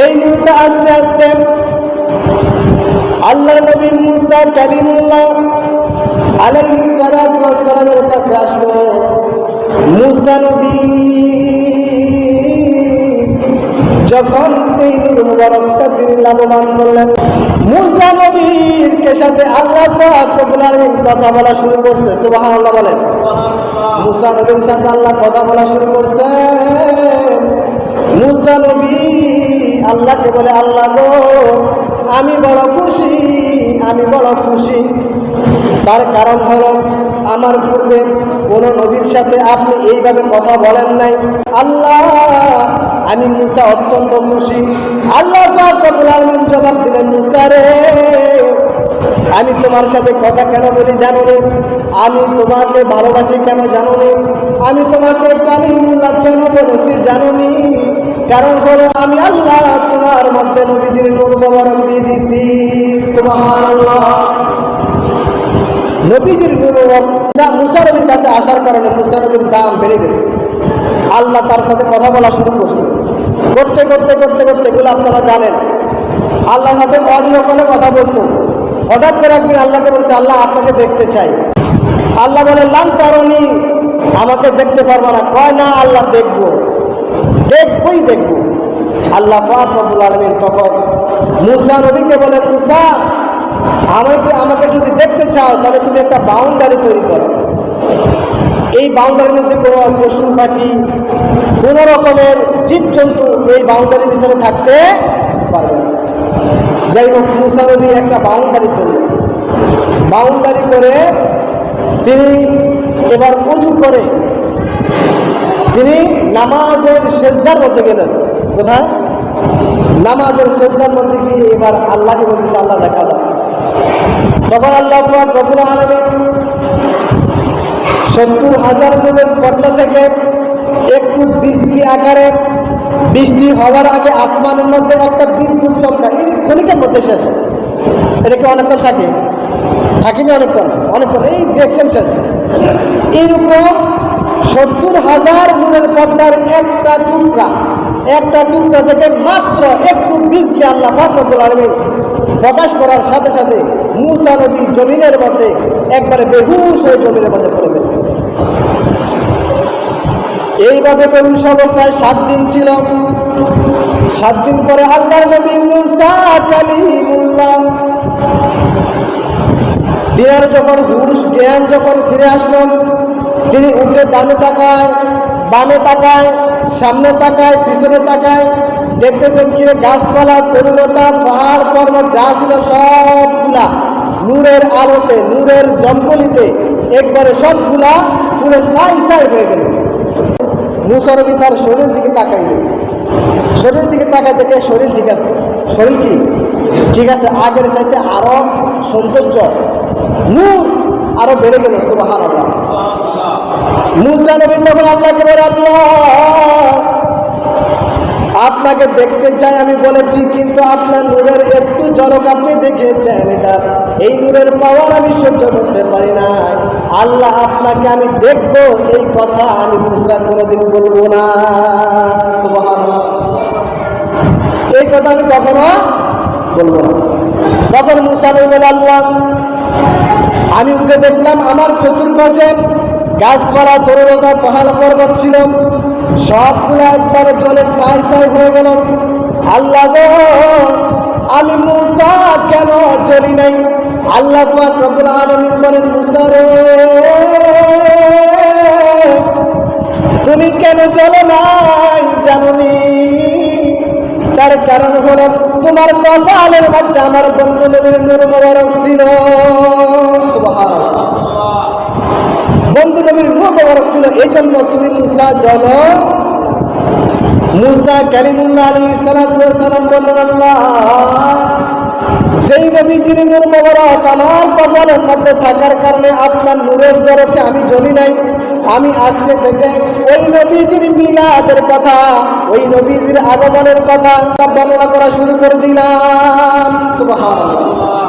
এই নূরটা আস্তে আস্তে আল্লাহর নবী মুসা কালিমুল্লাহ আলাইহিস সালাতু ওয়াস সালামের কাছে আসলো। মুসা নবী যখন এই নূর মুবারকটা তিনি লাভবান করলেন, মুসা নবীর সাথে আল্লাহ পাক রব্বুল আলামিন কথা বলা শুরু করছে। সুবহানাল্লাহ বলেন। মুসা নবীর সাথে আল্লাহ কথা বলা শুরু করছেন। মুসা নবী আল্লাহকে বলে, আল্লাহ গো, আমি বড় খুশি, আমি বড় খুশি। তার কারণ হলো আমার পূর্বে কোন নবীর সাথে আপনি এইভাবে কথা বলেন নাই। আল্লাহ, আমি মুসা অত্যন্ত খুশি। আল্লাহ পাক রব্বুল আলামিন জবাব দিলেন, মুসা রে, আমি তোমার সাথে কথা কেন বলি জানো নি? আমি তোমাকে ভালোবাসি কেন জানো নি? আমি তোমাকে কালিমুল্লাহ কেন বলেছি জানো নি? কারণ হলো আমি আল্লাহ তোমার মধ্যে নবীজির নূর মুবারক দিয়ে দিছি। সুবহানাল্লাহ। নবীজির নূর মুবারক মুসা নবীর কাছে আসার কারণে মুসা নবীর দাম বেড়ে গেছে। আল্লাহ তার সাথে কথা বলা শুরু করছে। করতে করতে করতে করতে এগুলো আপনারা জানেন, আল্লাহর সাথে অডিও কলে কথা বলতো। হঠাৎ করে একদিন আল্লাহকে বলছে, আল্লাহ আপনাকে দেখতে চাই। আল্লাহ বলে, লান তারনি, আমাকে দেখতে পারবো না। কয় না, আল্লাহ দেখবো, দেখবই দেখবো। আল্লাহ পাক রব্বুল আলামিন তখন মুসা নবীকে বলে, মুসা, আমাকে যদি দেখতে চাও তাহলে তুমি একটা বাউন্ডারি তৈরি করো। এই বাউন্ডারির মধ্যে কোনো পশু পাখি, কোন রকমের জীবজন্তু এই বাউন্ডারির ভিতরে থাকতে পারবে না। যাই হোক, মুসা নবী একটা বাউন্ডারি করলেন। বাউন্ডারি করে তিনি এবার উজু করে তিনি নামাজের সেজদার মধ্যে গেলেন। কোথায়? নামাজের সেজদার মধ্যে গিয়ে এবার আল্লাহকে বলতেছে, আল্লাহ দেখা দাও। তখন আল্লাহ পাক রব্বুল আলামিন ৭০,০০০ নূরের পর্দা থেকে একটু বৃষ্টি আকারে, বৃষ্টি হওয়ার আগে আসমানের মধ্যে একটা বিদ্যুৎ চমকা, এই ক্ষণিকের মধ্যে শেষ। এটা কি অনেকক্ষণ থাকে? থাকিনি অনেকক্ষণ, অনেকক্ষণ, এই দেখছেন শেষ। এইরকম ৭০,০০০ নূরের পর্দার একটা টুকরা থেকে মাত্র একটু বৃষ্টি আল্লাহ পাক রব্বুল আলামিন প্রকাশ করার সাথে সাথে মুসা নবী জমিনের মধ্যে একবারে বেহুশ হয়ে জমিনের মধ্যে পড়ে গেল। এইভাবে বেহুশ অবস্থায় ৭ দিন ছিল। ৭ দিন পরে আল্লাহর নবী মুসা কালিমুল্লাহ তিনার যখন হুশ জ্ঞান যখন ফিরে আসলো, তিনি উঠে ডানে তাকায়, বামে তাকায়, সামনে তাকায়, পিছনে তাকায়, দেখতেছেন কিরে গাছপালা, তরুলতা, পাহাড় পর্বত যা ছিল সবগুলা নূরের আলোতে, নূরের জঙ্গলিতে একবারে সবগুলা ফুলে ছাই ছাই হয়ে গেল। মুসা নবী তার শরীরের দিকে তাকাইল। শরীরের দিকে তাকায় দেখে শরীর ঠিক আছে। শরীর কি ঠিক আছে? আগের চাইতে আরো সৌন্দর্য, নূর আরো বেড়ে গেল। সুবহানাল্লাহ। মুসা নবী তখন আল্লাহকে বলে, আল্লাহ, আপনাকে দেখতে চাই আমি বলেছি, কিন্তু আপনার নূরের একটু ঝলক আপনি দেখেছেন, এটা এই নূরের পাওয়ার আমি সহ্য করতে পারি না। আল্লাহ, আপনাকে আমি দেখব, এই কথা আমি মুসা কোনোদিন বলবো না। সুবহানাল্লাহ। এই কথা আমি কখনো বলবো না। তখন মুসা নবী বলে, আল্লাহ, আমি উঠে দেখলাম আমার চতুর্পাশে গাছপালা, তরুলতা, পাহাড় পর্বত ছিল, সবগুলো একবারে জলে ছাই ছাই হয়ে গেল। আল্লাহ গো, আমি মুসা কেন জ্বলি নাই? আল্লাহ পাক রব্বুল আলামিন বলেন, মুসা রে, তুমি কেন জ্বলো নাই জানোনি? তার কারণ হলো তোমার কপালের মধ্যে আমার বন্ধু নবীর নূর মুবারক ছিল। সুবহানাল্লাহ। বন্ধু নবীর নূর মুবারক ছিল, এই জন্য তুমি মুসা জ্বলো। মুসা কালিমুল্লাহ আলাইহিস সালাতু ওয়াস সালাম বললেন, আল্লাহ, সেই নবীজির নূর মুবারক আমার কপালের মধ্যে থাকার কারণে আপনার নূরের ঝলকে আমি জ্বলি নাই। আমি আজকে থেকে ওই নবীজির মিলাদের কথা, ওই নবীজির আগমনের কথা বর্ণনা করা শুরু করে দিলাম। সুবহানাল্লাহ।